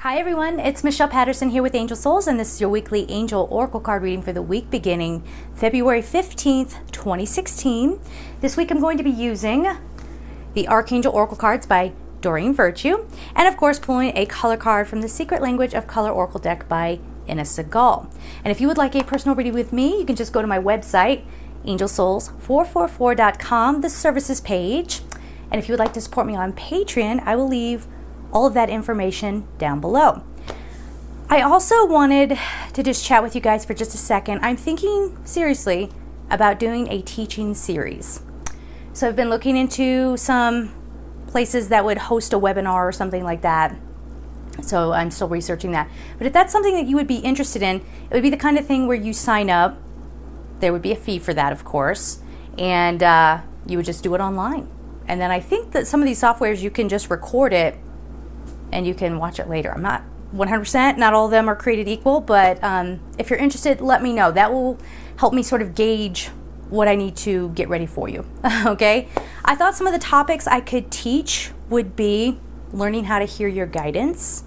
Hi everyone, it's Michelle Patterson here with Angel Souls, and this is your weekly Angel Oracle card reading for the week beginning February 15th, 2016. This week I'm going to be using the Archangel Oracle cards by Doreen Virtue, and of course pulling a color card from the Secret Language of Color Oracle deck by Ina Segal. And if you would like a personal reading with me, you can just go to my website, angelsouls444.com, the services page. And if you would like to support me on Patreon, I will leave all of that information down below. I also wanted to just chat with you guys for just a second. I'm thinking seriously about doing a teaching series. So I've been looking into some places that would host a webinar or something like that. So I'm still researching that. But if that's something that you would be interested in, it would be the kind of thing where you sign up. There would be a fee for that, of course, and you would just do it online. And then I think that some of these softwares you can just record it and you can watch it later. I'm not 100%, not all of them are created equal, but if you're interested, let me know. That will help me sort of gauge what I need to get ready for you, okay? I thought some of the topics I could teach would be learning how to hear your guidance,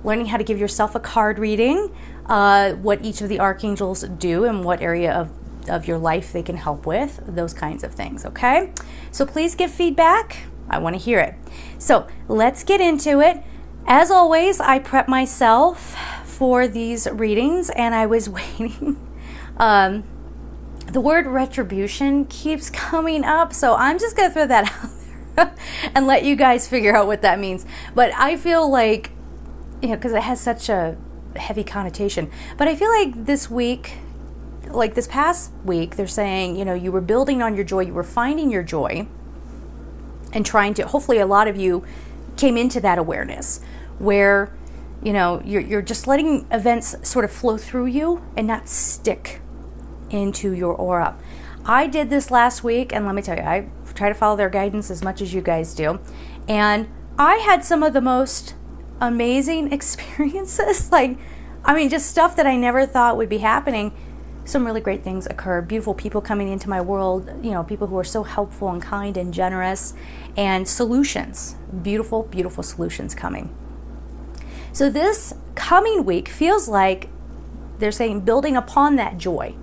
learning how to give yourself a card reading, what each of the archangels do and what area of your life they can help with, those kinds of things, okay? So please give feedback. I want to hear it. So let's get into it. As always, I prep myself for these readings and I was waiting. The word retribution keeps coming up, so I'm just going to throw that out there and let you guys figure out what that means. But I feel like, because it has such a heavy connotation, but I feel like this week, like this past week, they're saying, you were building on your joy, you were finding your joy, and trying to, hopefully a lot of you came into that awareness where, you're just letting events sort of flow through you and not stick into your aura. I did this last week, and let me tell you, I try to follow their guidance as much as you guys do. And I had some of the most amazing experiences, just stuff that I never thought would be happening. Some really great things occurred. Beautiful people coming into my world, people who are so helpful and kind and generous, and solutions, beautiful, beautiful solutions coming. So this coming week feels like they're saying building upon that joy.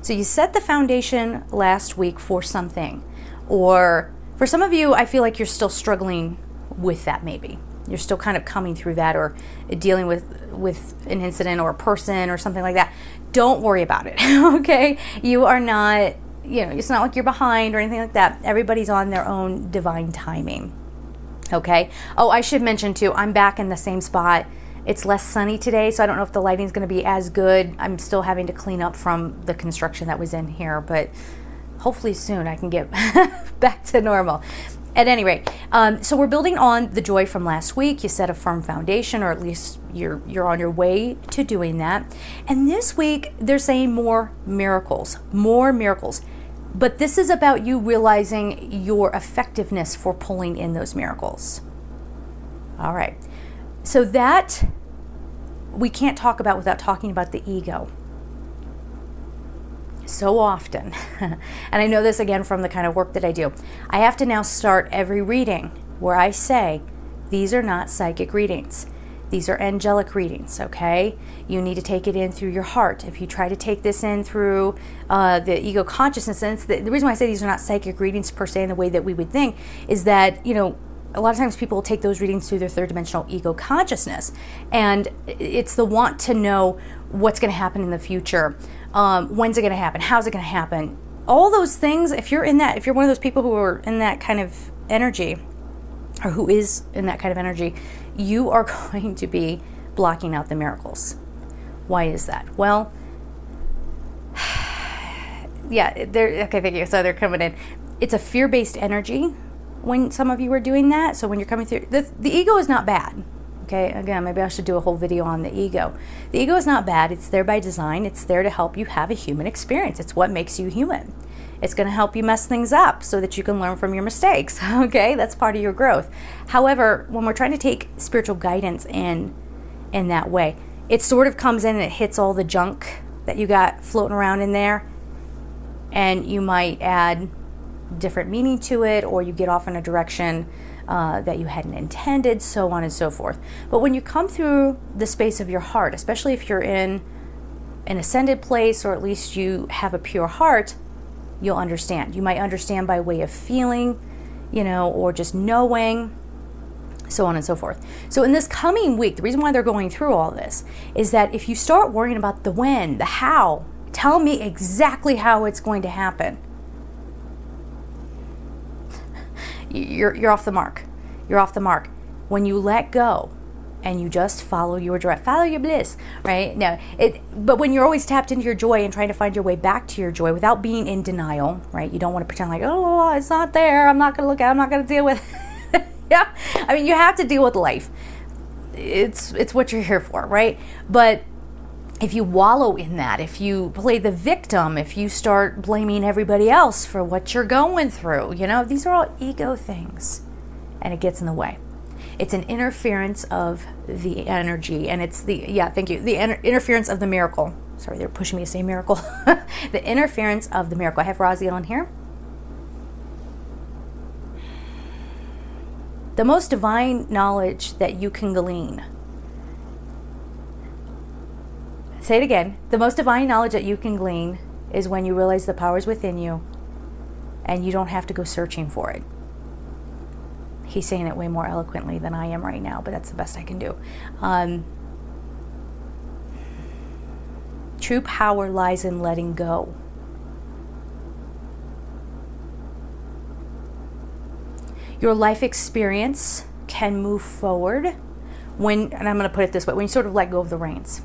So you set the foundation last week for something, or for some of you, I feel like you're still struggling with that maybe. You're still kind of coming through that or dealing with an incident or a person or something like that. Don't worry about it, okay? You are not, it's not like you're behind or anything like that. Everybody's on their own divine timing, okay? Oh, I should mention too, I'm back in the same spot. It's less sunny today, so I don't know if the lighting's going to be as good. I'm still having to clean up from the construction that was in here, but hopefully soon I can get back to normal. At any rate, so we're building on the joy from last week. You set a firm foundation, or at least you're on your way to doing that. And this week, they're saying more miracles. But this is about you realizing your effectiveness for pulling in those miracles. All right. So that we can't talk about without talking about the ego. So often, and I know this again from the kind of work that I do, I have to now start every reading where I say, these are not psychic readings. These are angelic readings, okay? You need to take it in through your heart. If you try to take this in through the ego consciousness, and the reason why I say these are not psychic readings per se in the way that we would think is that, a lot of times people take those readings through their third dimensional ego consciousness. And it's the want to know what's going to happen in the future. When's it going to happen? How's it going to happen? All those things, if you're one of those people who are in that kind of energy, or who is in that kind of energy, you are going to be blocking out the miracles. Why is that? Well, yeah, okay, thank you. So they're coming in. It's a fear-based energy when some of you are doing that. So when you're coming through, the ego is not bad. Okay, again, maybe I should do a whole video on the ego. The ego is not bad. It's there by design. It's there to help you have a human experience. It's what makes you human. It's going to help you mess things up so that you can learn from your mistakes. Okay, that's part of your growth. However, when we're trying to take spiritual guidance in that way, it sort of comes in and it hits all the junk that you got floating around in there, and you might add different meaning to it, or you get off in a direction that you hadn't intended, so on and so forth. But when you come through the space of your heart, especially if you're in an ascended place, or at least you have a pure heart, you'll understand. You might understand by way of feeling, or just knowing, so on and so forth. So in this coming week, the reason why they're going through all this is that if you start worrying about the when, the how, tell me exactly how it's going to happen, you're off the mark. You're off the mark. When you let go and you just follow your bliss, right? But when you're always tapped into your joy and trying to find your way back to your joy without being in denial, right? You don't want to pretend like, oh, it's not there. I'm not going to look at it. I'm not going to deal with it. Yeah. I mean, you have to deal with life. It's what you're here for, right? But if you wallow in that, if you play the victim, if you start blaming everybody else for what you're going through, these are all ego things, and it gets in the way. It's an interference of the energy, and it's the interference of the miracle. Sorry, they're pushing me to say miracle. The interference of the miracle. I have Raziel on here. The most divine knowledge that you can glean. Say it again. The most divine knowledge that you can glean is when you realize the power is within you and you don't have to go searching for it. He's saying it way more eloquently than I am right now, but that's the best I can do. True power lies in letting go. Your life experience can move forward and I'm going to put it this way, when you sort of let go of the reins.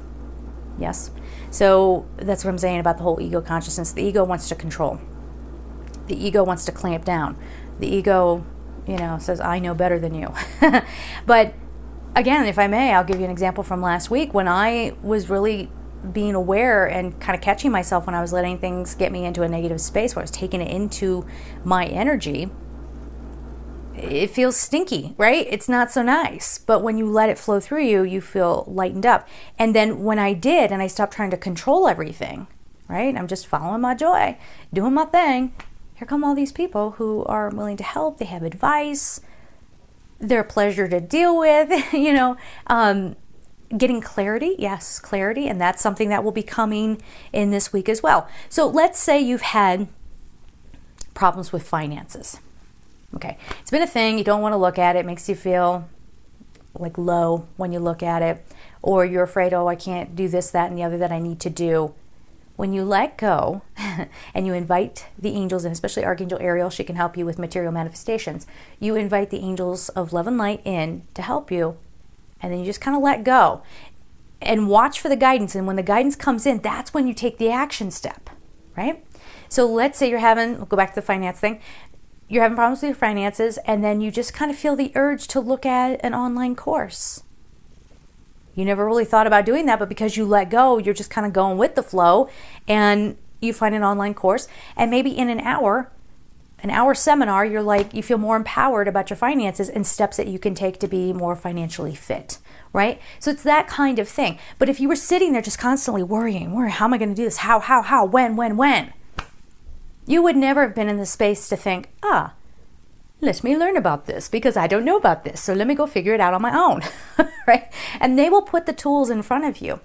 Yes? So that's what I'm saying about the whole ego consciousness. The ego wants to control. The ego wants to clamp down. The ego, says, I know better than you. But again, if I may, I'll give you an example from last week when I was really being aware and kind of catching myself when I was letting things get me into a negative space where I was taking it into my energy. It feels stinky, right? It's not so nice. But when you let it flow through you, you feel lightened up. And then when I did, and I stopped trying to control everything, right? I'm just following my joy, doing my thing. Here come all these people who are willing to help. They have advice. They're a pleasure to deal with, getting clarity. Yes, clarity. And that's something that will be coming in this week as well. So let's say you've had problems with finances. Okay, it's been a thing. You don't want to look at it. It makes you feel like low when you look at it. Or you're afraid, I can't do this, that, and the other that I need to do. When you let go and you invite the angels, and especially Archangel Ariel, she can help you with material manifestations. You invite the angels of love and light in to help you. And then you just kind of let go and watch for the guidance. And when the guidance comes in, that's when you take the action step, right? So let's say we'll go back to the finance thing. You're having problems with your finances, and then you just kind of feel the urge to look at an online course. You never really thought about doing that, but because you let go, you're just kind of going with the flow, and you find an online course, and maybe in an hour seminar, you feel more empowered about your finances and steps that you can take to be more financially fit, right? So it's that kind of thing. But if you were sitting there just constantly worrying, how am I going to do this? How, when? You would never have been in the space to think, let me learn about this because I don't know about this. So let me go figure it out on my own, right? And they will put the tools in front of you.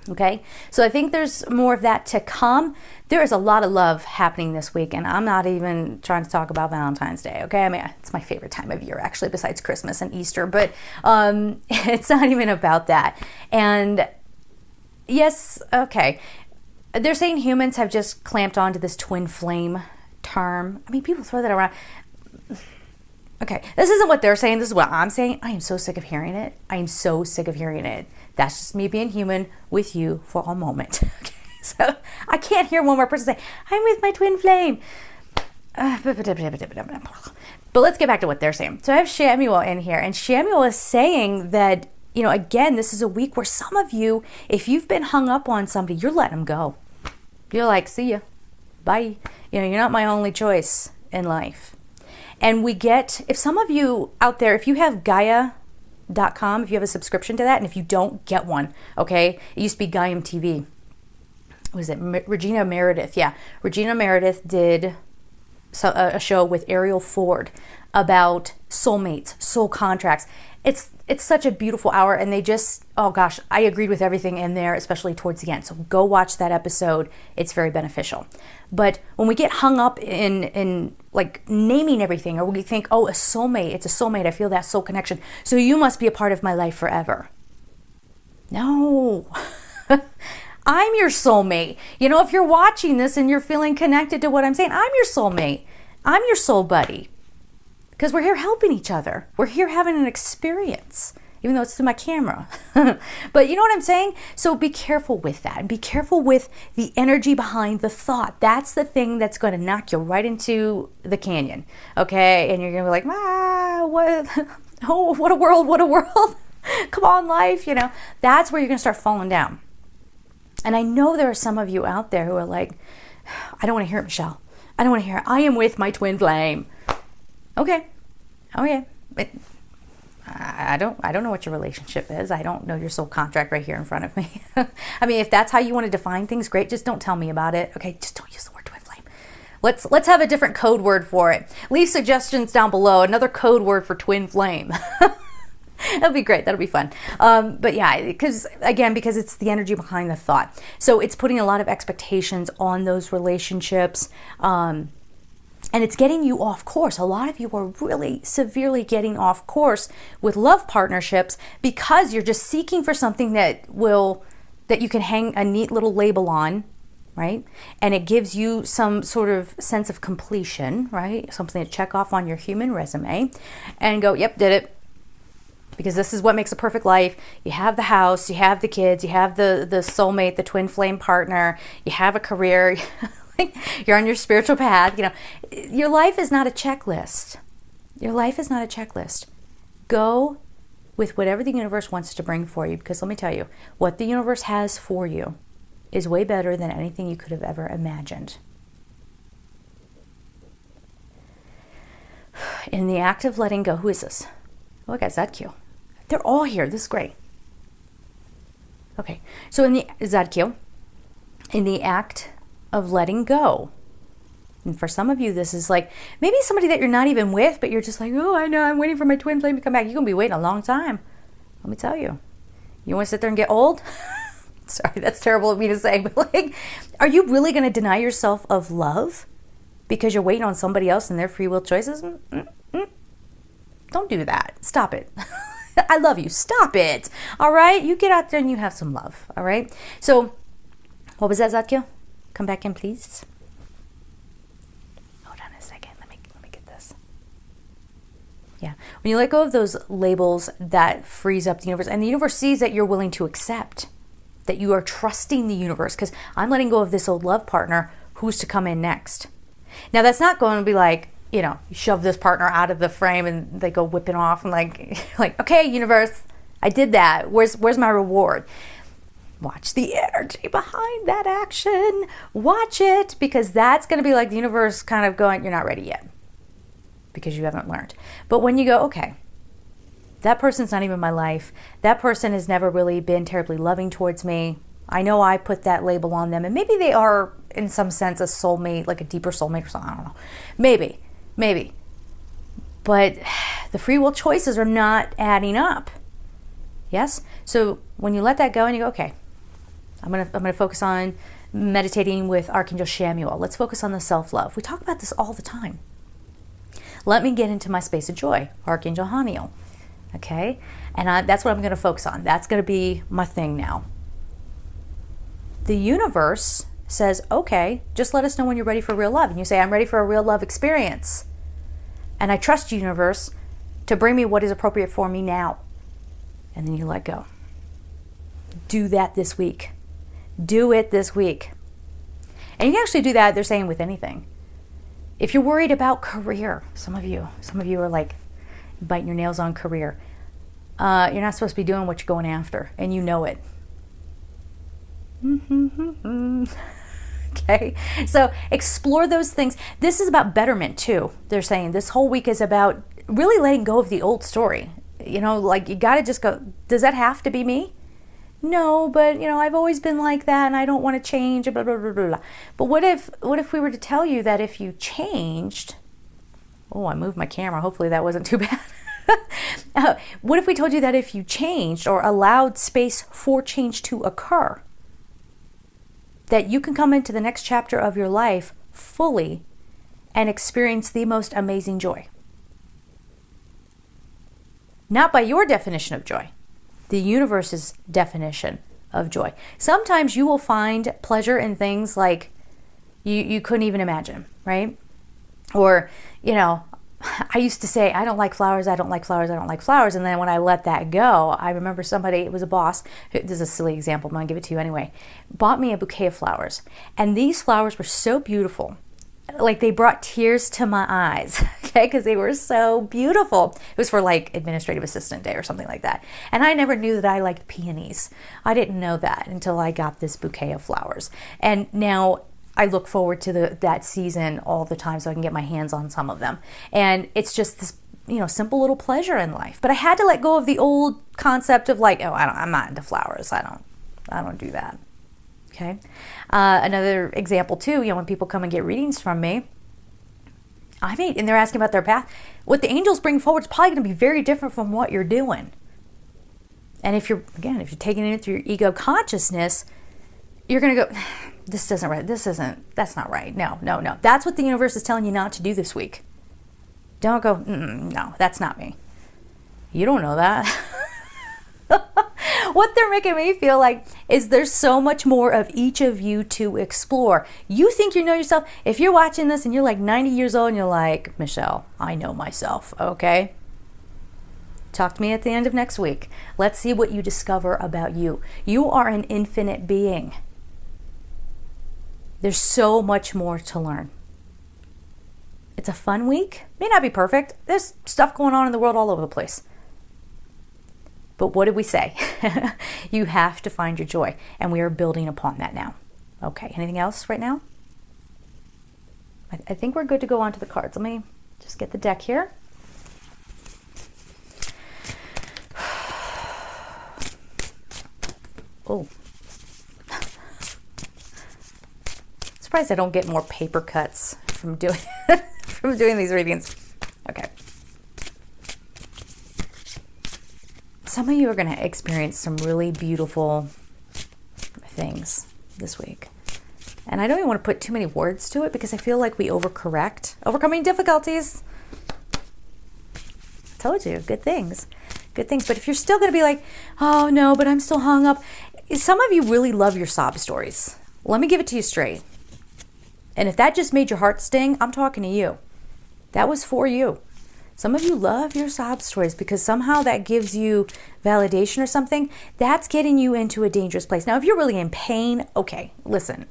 Okay. So I think there's more of that to come. There is a lot of love happening this week, and I'm not even trying to talk about Valentine's Day. Okay. I mean, it's my favorite time of year actually, besides Christmas and Easter, but it's not even about that. And yes. Okay. They're saying humans have just clamped onto this twin flame term. I mean, people throw that around. Okay, this isn't what they're saying. This is what I'm saying. I am so sick of hearing it. That's just me being human with you for a moment. Okay, so I can't hear one more person say, I'm with my twin flame. But let's get back to what they're saying. So I have Shamuel in here, and Shamuel is saying that, again, this is a week where some of you, if you've been hung up on somebody, you're letting them go. You're like, see ya, bye. You're not my only choice in life. And if some of you out there, if you have Gaia.com, if you have a subscription to that, and if you don't, get one, okay? It used to be Gaiam TV. Was it Regina Meredith? Yeah, Regina Meredith did a show with Ariel Ford about soulmates, soul contracts. It's such a beautiful hour, and they just, oh gosh, I agreed with everything in there, especially towards the end. So go watch that episode. It's very beneficial. But when we get hung up in like naming everything, or we think, oh, a soulmate, it's a soulmate, I feel that soul connection, so you must be a part of my life forever. No. I'm your soulmate. You know, if you're watching this and you're feeling connected to what I'm saying, I'm your soulmate. I'm your soul buddy. Because we're here helping each other. We're here having an experience, even though it's through my camera. But you know what I'm saying? So be careful with that. And be careful with the energy behind the thought. That's the thing that's going to knock you right into the canyon. Okay? And you're going to be like, what? Oh, what a world, what a world. Come on, life. You know, that's where you're going to start falling down. And I know there are some of you out there who are like, I don't want to hear it, Michelle. I don't want to hear it. I am with my twin flame. Okay. But I don't know what your relationship is. I don't know your soul contract right here in front of me. I mean, if that's how you want to define things, great. Just don't tell me about it. Okay, just don't use the word twin flame. Let's have a different code word for it. Leave suggestions down below. Another code word for twin flame. That'll be great. That'll be fun. But yeah, because it's the energy behind the thought. So it's putting a lot of expectations on those relationships. And it's getting you off course. A lot of you are really severely getting off course with love partnerships because you're just seeking for something that you can hang a neat little label on, right? And it gives you some sort of sense of completion, right? Something to check off on your human resume and go, yep, did it. Because this is what makes a perfect life. You have the house, you have the kids, you have the soulmate, the twin flame partner, you have a career, you're on your spiritual path. You know, your life is not a checklist. Your life is not a checklist. Go with whatever the universe wants to bring for you, because let me tell you, what the universe has for you is way better than anything you could have ever imagined. In the act of letting go, who is this? Oh, I got Zadkiel. They're all here. This is great. Okay, so in the Zadkiel, in the act of letting go, and for some of you, this is like maybe somebody that you're not even with, but you're just like, oh, I know, I'm waiting for my twin flame to come back. You're gonna be waiting a long time. Let me tell you. You want to sit there and get old? Sorry, that's terrible of me to say, but like, are you really going to deny yourself of love because you're waiting on somebody else and their free will choices? Don't do that. Stop it. I love you. Stop it. All right? You get out there and you have some love. All right? So, what was that, Zadkiel? Come back in, please. Hold on a second. Let me get this. Yeah. When you let go of those labels, that frees up the universe. And the universe sees that you're willing to accept, that you are trusting the universe. Because I'm letting go of this old love partner. Who's to come in next? Now, that's not going to be like, you know, you shove this partner out of the frame and they go whipping off and like, okay, universe, I did that. Where's my reward? Watch the energy behind that action. Watch it, because that's going to be like the universe kind of going, you're not ready yet because you haven't learned. But when you go, okay, that person's not even my life. That person has never really been terribly loving towards me. I know I put that label on them, and maybe they are in some sense a soulmate, like a deeper soulmate or something. I don't know. Maybe. But the free will choices are not adding up. Yes? So when you let that go and you go, okay, I'm gonna focus on meditating with Archangel Shamuel. Let's focus on the self-love. We talk about this all the time. Let me get into my space of joy, Archangel Haniel. Okay? And that's what I'm going to focus on. That's going to be my thing now. The universe says, okay, just let us know when you're ready for real love. And you say, I'm ready for a real love experience. And I trust you, universe, to bring me what is appropriate for me now. And then you let go. Do that this week. Do it this week. And you can actually do that, they're saying, with anything. If you're worried about career, some of you are like biting your nails on career. You're not supposed to be doing what you're going after, and you know it. Okay, so explore those things. This is about betterment too. They're saying this whole week is about really letting go of the old story. You know, like you got to just go, does that have to be me? no, but I've always been like that and I don't want to change, blah, blah, blah, blah, blah. But what if we were to tell you that if you changed, oh, I moved my camera. Hopefully that wasn't too bad. What if we told you that if you changed or allowed space for change to occur, that you can come into the next chapter of your life fully and experience the most amazing joy? Not by your definition of joy, the universe's definition of joy. Sometimes you will find pleasure in things like you couldn't even imagine, right? Or, I used to say, I don't like flowers, I don't like flowers, I don't like flowers. And then when I let that go, I remember somebody, it was a boss, this is a silly example, but I'm going to give it to you anyway, bought me a bouquet of flowers. And these flowers were so beautiful. Like they brought tears to my eyes, okay, because they were so beautiful. It was for like administrative assistant day or something like that. And I never knew that I liked peonies. I didn't know that until I got this bouquet of flowers. And now I look forward to that season all the time so I can get my hands on some of them. And it's just this, simple little pleasure in life. But I had to let go of the old concept of like, oh, I'm not into flowers. I don't do that. Okay. Another example too, when people come and get readings from me, and they're asking about their path, what the angels bring forward is probably going to be very different from what you're doing. And if you're taking it through your ego consciousness, you're going to go, this isn't right. That's not right. No. That's what the universe is telling you not to do this week. Don't go, no, that's not me. You don't know that. What they're making me feel like is there's so much more of each of you to explore. You think you know yourself. If you're watching this and you're like 90 years old and you're like, Michelle, I know myself, okay? Talk to me at the end of next week. Let's see what you discover about you. You are an infinite being. There's so much more to learn. It's a fun week. May not be perfect. There's stuff going on in the world all over the place. But what did we say? You have to find your joy. And we are building upon that now. Okay, anything else right now? I think we're good to go on to the cards. Let me just get the deck here. Oh. Surprised I don't get more paper cuts from doing these readings. Okay. Some of you are going to experience some really beautiful things this week. And I don't even want to put too many words to it because I feel like we overcorrect. Overcoming difficulties. I told you, good things. Good things. But if you're still going to be like, oh no, but I'm still hung up. Some of you really love your sob stories. Let me give it to you straight. And if that just made your heart sting, I'm talking to you. That was for you. Some of you love your sob stories because somehow that gives you validation or something. That's getting you into a dangerous place. Now, if you're really in pain, okay, listen,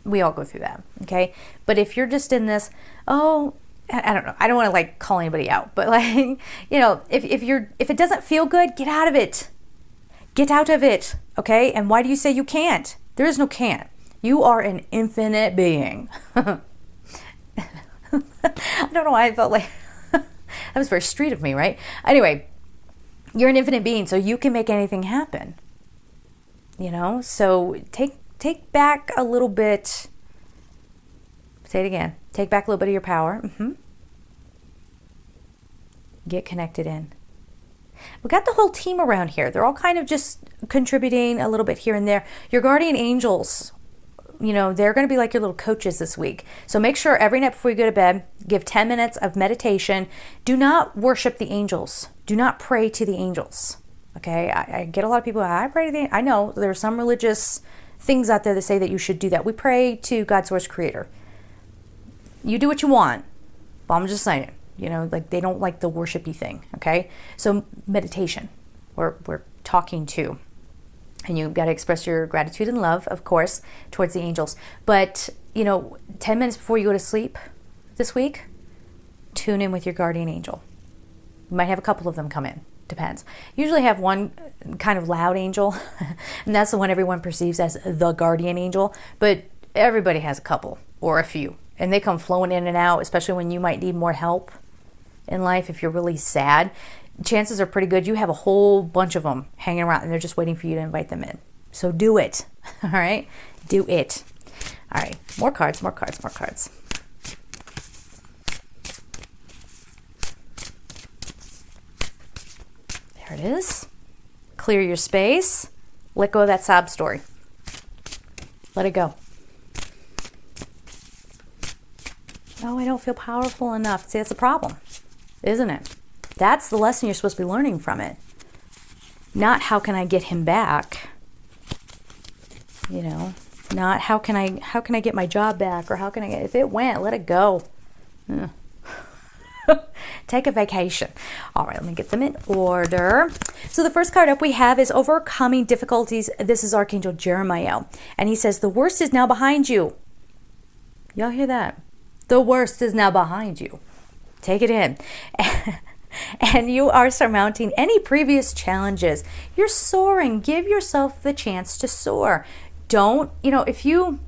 we all go through that, okay? But if you're just in this, oh, I don't know. I don't want to like call anybody out, but like, if it doesn't feel good, get out of it. Get out of it, okay? And why do you say you can't? There is no can't. You are an infinite being. I don't know why I felt like that was very street of me, right? Anyway, you're an infinite being, so you can make anything happen. So take back a little bit. Say it again. Take back a little bit of your power. Get connected in. We got the whole team around here. They're all kind of just contributing a little bit here and there. Your guardian angels, they're going to be like your little coaches this week. So make sure every night before you go to bed, give 10 minutes of meditation. Do not worship the angels. Do not pray to the angels. Okay? I get a lot of people, I pray to the angels. I know there are some religious things out there that say that you should do that. We pray to God, source, creator. You do what you want. But I'm just saying, like they don't like the worshipy thing. Okay? So meditation. We're talking to. And you've got to express your gratitude and love, of course, towards the angels. But, 10 minutes before you go to sleep this week, tune in with your guardian angel. You might have a couple of them come in. Depends. Usually have one kind of loud angel, and that's the one everyone perceives as the guardian angel. But everybody has a couple or a few. And they come flowing in and out, especially when you might need more help in life if you're really sad. Chances are pretty good you have a whole bunch of them hanging around and they're just waiting for you to invite them in. So do it. All right? Do it. All right. More cards, more cards, more cards. There it is. Clear your space. Let go of that sob story. Let it go. Oh, I don't feel powerful enough. See, that's a problem, isn't it? That's the lesson you're supposed to be learning from it. Not how can I get him back? You know, not how can I get my job back, or how can I get, if it went, let it go. Take a vacation. All right, let me get them in order. So the first card up we have is Overcoming Difficulties. This is Archangel Jeremiah. And he says, the worst is now behind you. Y'all hear that? The worst is now behind you. Take it in. And you are surmounting any previous challenges. You're soaring. Give yourself the chance to soar. Don't, if you...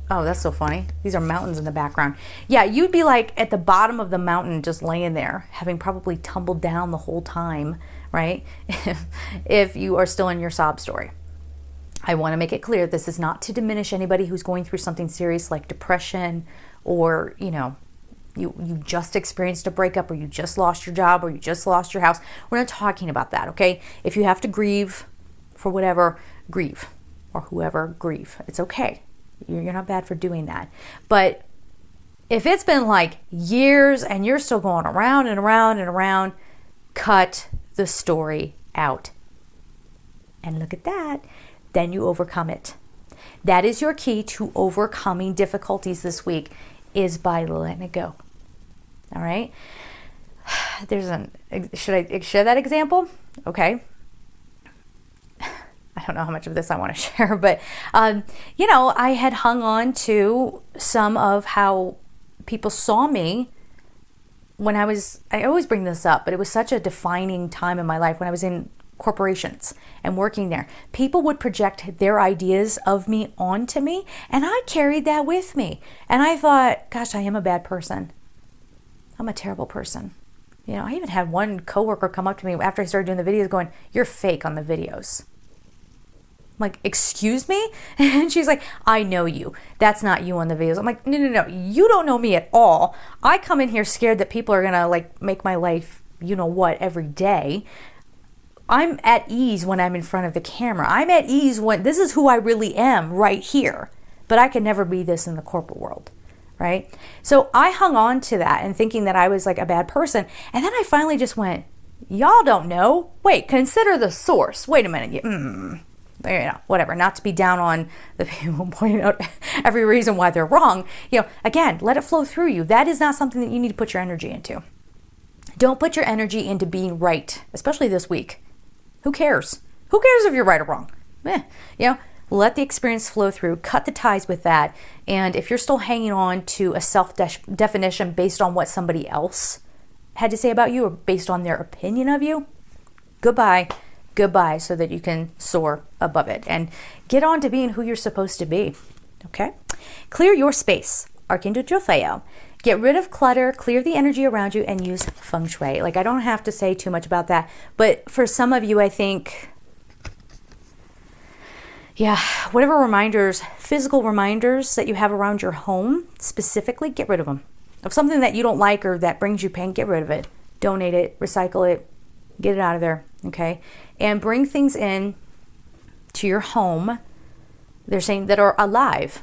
Oh, that's so funny. These are mountains in the background. Yeah, you'd be like at the bottom of the mountain just laying there, having probably tumbled down the whole time, right? If you are still in your sob story. I want to make it clear this is not to diminish anybody who's going through something serious like depression, or, you just experienced a breakup, or you just lost your job, or you just lost your house. We're not talking about that, okay? If you have to grieve for whatever, grieve. Or whoever, grieve. It's okay. You're not bad for doing that. But if it's been like years and you're still going around and around and around, cut the story out. And look at that. Then you overcome it. That is your key to overcoming difficulties this week, is by letting it go. All right? Should I share that example? Okay. I don't know how much of this I want to share, but, I had hung on to some of how people saw me when I always bring this up, but it was such a defining time in my life when I was in corporations and working there. People would project their ideas of me onto me, and I carried that with me. And I thought, gosh, I am a bad person. I'm a terrible person. I even had one coworker come up to me after I started doing the videos going, "You're fake on the videos." I'm like, excuse me? And she's like, I know you. That's not you on the videos. I'm like, no. You don't know me at all. I come in here scared that people are going to make my life, every day. I'm at ease when I'm in front of the camera. I'm at ease when this is who I really am right here. But I could never be this in the corporate world, right? So I hung on to that and thinking that I was like a bad person. And then I finally just went, y'all don't know. Wait, consider the source. Wait a minute. Whatever, not to be down on the people pointing out every reason why they're wrong. Again, let it flow through you. That is not something that you need to put your energy into. Don't put your energy into being right, especially this week. Who cares? Who cares if you're right or wrong? Let the experience flow through, cut the ties with that. And if you're still hanging on to a self-definition based on what somebody else had to say about you, or based on their opinion of you, goodbye, so that you can soar above it and get on to being who you're supposed to be. Okay? Clear your space. Archangel Jophiel. Get rid of clutter, clear the energy around you, and use feng shui. I don't have to say too much about that, but for some of you, I think, whatever reminders, physical reminders that you have around your home, specifically, get rid of them. If something that you don't like or that brings you pain, get rid of it. Donate it, recycle it, get it out of there, okay? And bring things in to your home, they're saying, that are alive.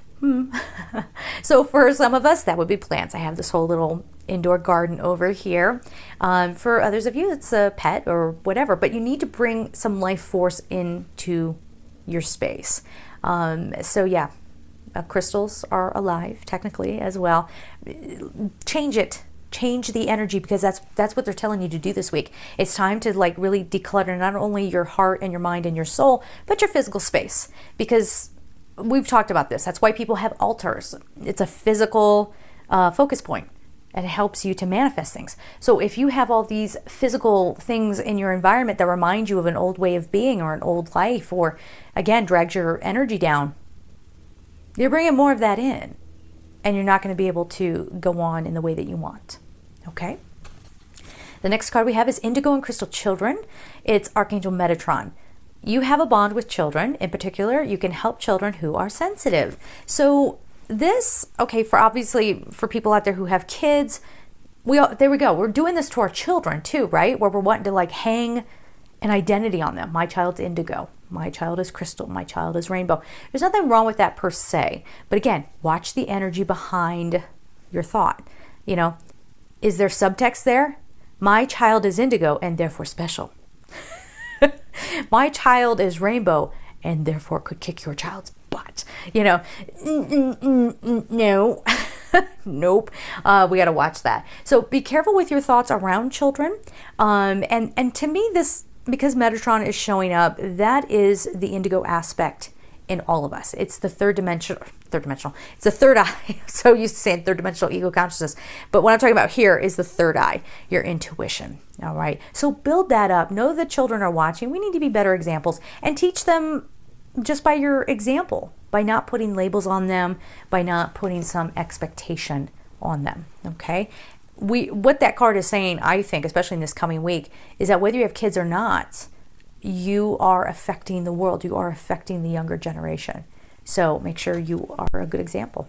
So for some of us, that would be plants. I have this whole little indoor garden over here. For others of you, it's a pet or whatever, but you need to bring some life force into your space. Crystals are alive, technically, as well. Change it. Change the energy, because that's what they're telling you to do this week. It's time to really declutter not only your heart and your mind and your soul, but your physical space, because we've talked about this. That's why people have altars. It's a physical focus point, and it helps you to manifest things. So if you have all these physical things in your environment that remind you of an old way of being or an old life, or again drags your energy down, you're bringing more of that in, and you're not going to be able to go on in the way that you want. Okay? The next card we have is Indigo and Crystal Children. It's Archangel Metatron. you have a bond with children. In particular, you can help children who are sensitive. So this, okay, for people out there who have kids, there we go. We're doing this to our children too, right? Where we're wanting to like hang an identity on them. My child's indigo. My child is crystal. My child is rainbow. There's nothing wrong with that per se. But again, watch the energy behind your thought. You know, is there subtext there? My child is indigo and therefore special. My child is rainbow and therefore could kick your child's butt. You know, no. Nope. We got to watch that. So be careful with your thoughts around children. And to me, this, because Metatron is showing up, that is the indigo aspect in all of us. It's the third dimensional. It's the third eye. So used to saying third dimensional ego consciousness. But what I'm talking about here is the third eye, your intuition. All right. So build that up. Know that children are watching. We need to be better examples and teach them just by your example, by not putting labels on them, by not putting some expectation on them. Okay. What that card is saying, I think, especially in this coming week, is that whether you have kids or not, you are affecting the world. You are affecting the younger generation. So make sure you are a good example.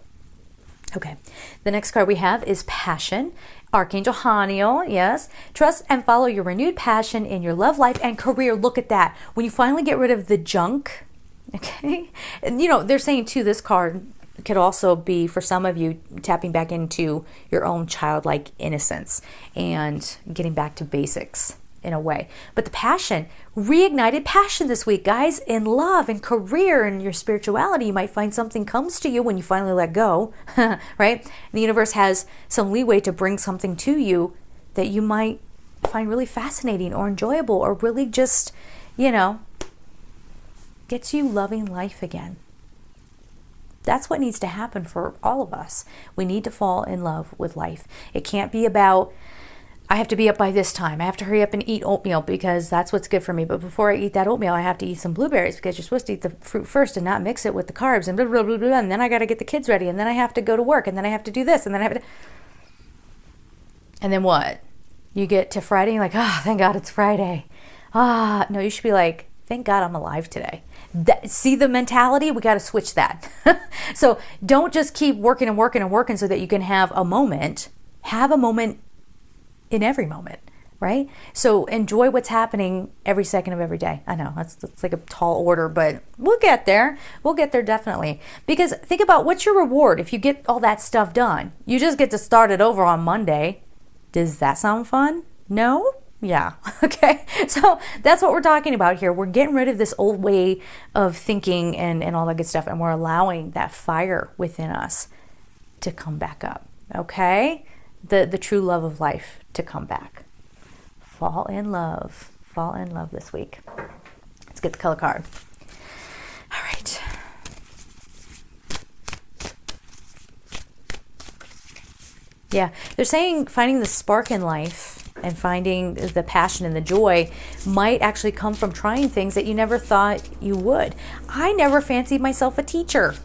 Okay. The next card we have is Passion. Archangel Haniel, yes. Trust and follow your renewed passion in your love life and career. Look at that. When you finally get rid of the junk, okay? And, you know, they're saying too, this card could also be, for some of you, tapping back into your own childlike innocence and getting back to basics in a way. But the passion, reignited passion this week, guys, in love and career and your spirituality. You might find something comes to you when you finally let go, right? The universe has some leeway to bring something to you that you might find really fascinating or enjoyable or really just, you know, gets you loving life again. That's what needs to happen for all of us. We need to fall in love with life. It can't be about, I have to be up by this time. I have to hurry up and eat oatmeal because that's what's good for me. But before I eat that oatmeal, I have to eat some blueberries because you're supposed to eat the fruit first and not mix it with the carbs and blah, blah, blah, blah. And then I got to get the kids ready. And then I have to go to work. And then I have to do this. And then I have to... And then what? You get to Friday and you're like, ah, oh, thank God it's Friday. Ah, no, you should be like, thank God I'm alive today. See the mentality? We got to switch that. So don't just keep working and working and working so that you can have a moment. Have a moment in every moment, right? So enjoy what's happening every second of every day. I know that's like a tall order, but we'll get there. We'll get there definitely. Because think about, what's your reward if you get all that stuff done? You just get to start it over on Monday. Does that sound fun? No? Yeah. Okay. So that's what we're talking about here. We're getting rid of this old way of thinking and all that good stuff. And we're allowing that fire within us to come back up. Okay. The true love of life to come back. Fall in love. Fall in love this week. Let's get the color card. All right. Yeah. They're saying finding the spark in life and finding the passion and the joy might actually come from trying things that you never thought you would. I never fancied myself a teacher.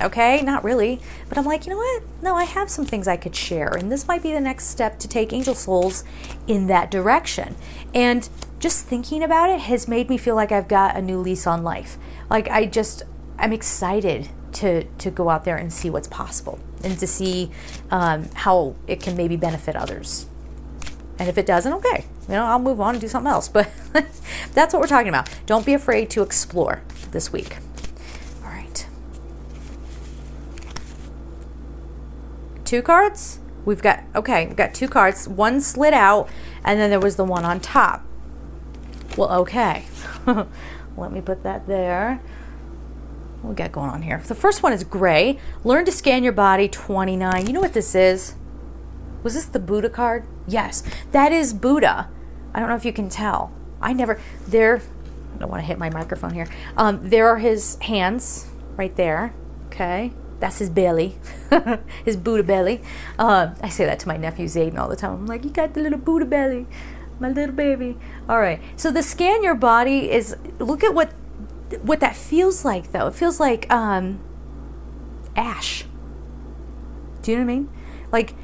Okay, not really. But I'm like, you know what? No, I have some things I could share. And this might be the next step to take Angel Souls in that direction. And just thinking about it has made me feel like I've got a new lease on life. Like I'm excited to go out there and see what's possible and to see how it can maybe benefit others. And if it doesn't, okay, you know, I'll move on and do something else. But that's what we're talking about. Don't be afraid to explore this week. All right. 2 cards. We've got 2 cards. One slid out, and then there was the one on top. Well, okay. Let me put that there. What we got going on here? The first one is gray. Learn to scan your body, 29. You know what this is? Was this the Buddha card? Yes, that is Buddha. I don't know if you can tell. I don't want to hit my microphone here. There are his hands right there. Okay. That's his belly. His Buddha belly. I say that to my nephew Zayden all the time. I'm like, you got the little Buddha belly. My little baby. All right. So the scan your body is, look at what that feels like though. It feels like ash. Do you know what I mean? Like,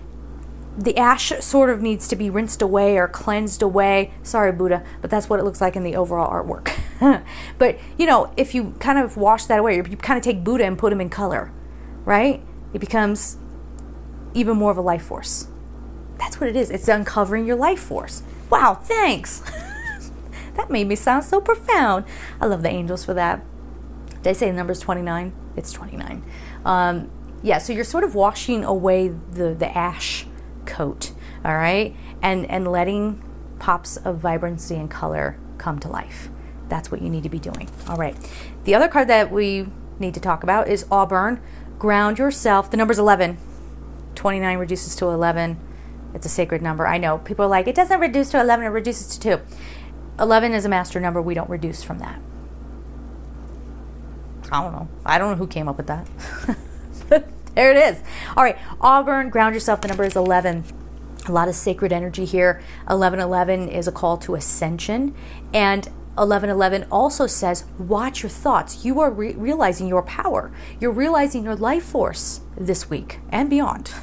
the ash sort of needs to be rinsed away or cleansed away. Sorry, Buddha, but that's what it looks like in the overall artwork. But, if you kind of wash that away, you kind of take Buddha and put him in color, right? It becomes even more of a life force. That's what it is. It's uncovering your life force. Wow, thanks. That made me sound so profound. I love the angels for that. Did I say the number's 29? It's 29. So you're sort of washing away the ash coat, all right? And letting pops of vibrancy and color come to life. That's what you need to be doing. All right. The other card that we need to talk about is Auburn. Ground yourself. The number's 11. 29 reduces to 11. It's a sacred number. I know. People are like, it doesn't reduce to 11, it reduces to 2. 11 is a master number. We don't reduce from that. I don't know who came up with that. There it is. All right. Auburn, ground yourself. The number is 11. A lot of sacred energy here. 1111 is a call to ascension. And 1111 also says, watch your thoughts. You are realizing your power. You're realizing your life force this week and beyond.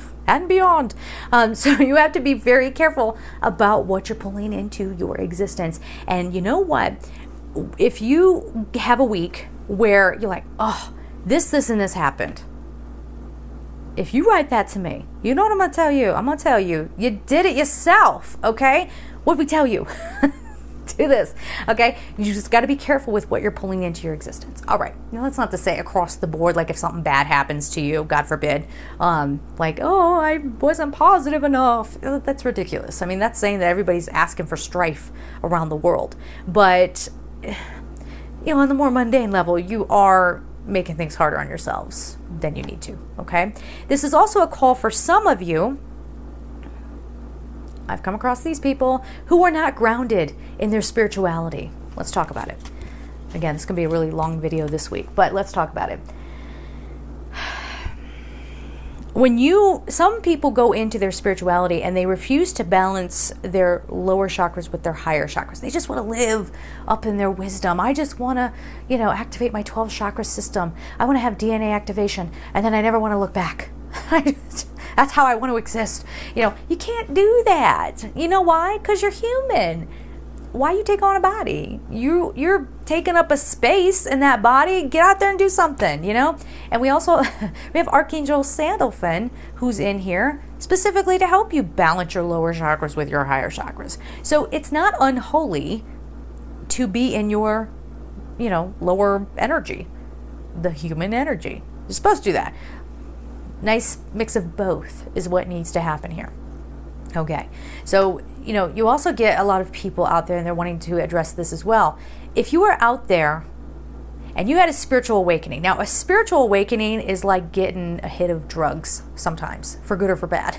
So you have to be very careful about what you're pulling into your existence. And you know what? If you have a week where you're like, oh, this, and this happened. If you write that to me, you know what I'm going to tell you? I'm going to tell you, you did it yourself, okay? What did we tell you? Do this, okay? You just got to be careful with what you're pulling into your existence. All right. That's not to say across the board, like if something bad happens to you, God forbid, like, oh, I wasn't positive enough. That's ridiculous. I mean, that's saying that everybody's asking for strife around the world. But, on the more mundane level, you are making things harder on yourselves than you need to, okay? This is also a call for some of you. I've come across these people who are not grounded in their spirituality. Let's talk about it. Again, it's going to be a really long video this week, but let's talk about it. Some people go into their spirituality and they refuse to balance their lower chakras with their higher chakras. They just want to live up in their wisdom. I just want to, activate my 12 chakra system. I want to have DNA activation, and then I never want to look back. That's how I want to exist. You can't do that. You know why? Because you're human. Why you take on a body? You're taking up a space in that body. Get out there and do something, And we also we have Archangel Sandalphon, who's in here specifically to help you balance your lower chakras with your higher chakras. So it's not unholy to be in your, lower energy, the human energy. You're supposed to do that. Nice mix of both is what needs to happen here. Okay, so, you also get a lot of people out there and they're wanting to address this as well. If you are out there and you had a spiritual awakening, now a spiritual awakening is like getting a hit of drugs sometimes, for good or for bad.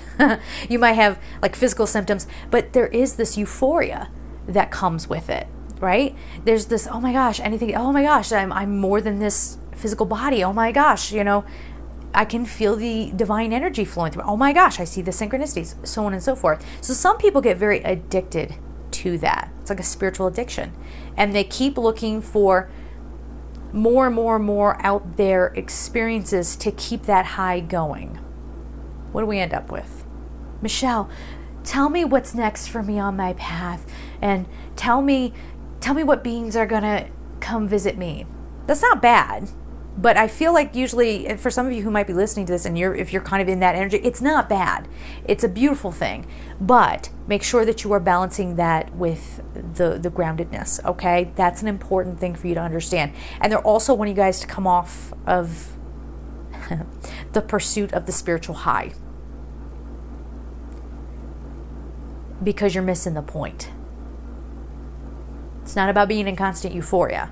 You might have like physical symptoms, but there is this euphoria that comes with it, right? There's this, oh my gosh, I'm more than this physical body. Oh my gosh, I can feel the divine energy flowing through. Oh my gosh, I see the synchronicities, so on and so forth. So some people get very addicted to that. It's like a spiritual addiction. And they keep looking for more and more and more out there experiences to keep that high going. What do we end up with? Michelle, tell me what's next for me on my path. And tell me what beings are going to come visit me. That's not bad. But I feel like usually, for some of you who might be listening to this and if you're kind of in that energy, it's not bad. It's a beautiful thing. But make sure that you are balancing that with the groundedness, okay? That's an important thing for you to understand. And they're also want you guys to come off of the pursuit of the spiritual high, because you're missing the point. It's not about being in constant euphoria,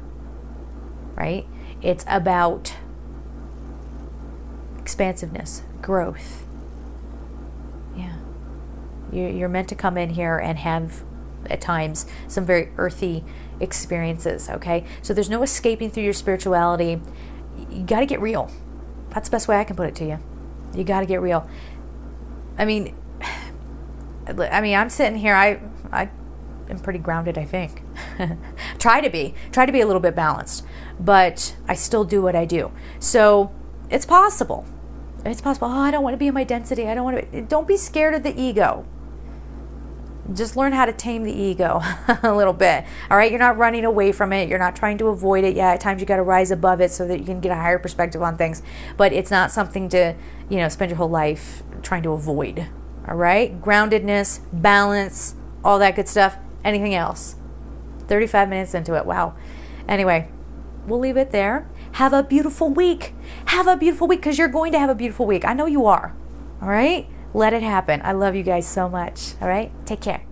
right? It's about expansiveness, growth. Yeah. You're meant to come in here and have, at times, some very earthy experiences, okay? So there's no escaping through your spirituality. You got to get real. That's the best way I can put it to you. You got to get real. I mean, I'm sitting here, I am pretty grounded, I think. Try to be a little bit balanced, but I still do what I do. So it's possible. Oh, I don't want to be in my density. Don't be scared of the ego. just learn how to tame the ego a little bit. All right, you're not running away from it. You're not trying to avoid it. Yeah, at times you got to rise above it so that you can get a higher perspective on things. But it's not something to, spend your whole life trying to avoid. All right, groundedness, balance, all that good stuff. Anything else? 35 minutes into it. Wow. Anyway, we'll leave it there. Have a beautiful week. Have a beautiful week, because you're going to have a beautiful week. I know you are. All right? Let it happen. I love you guys so much. All right? Take care.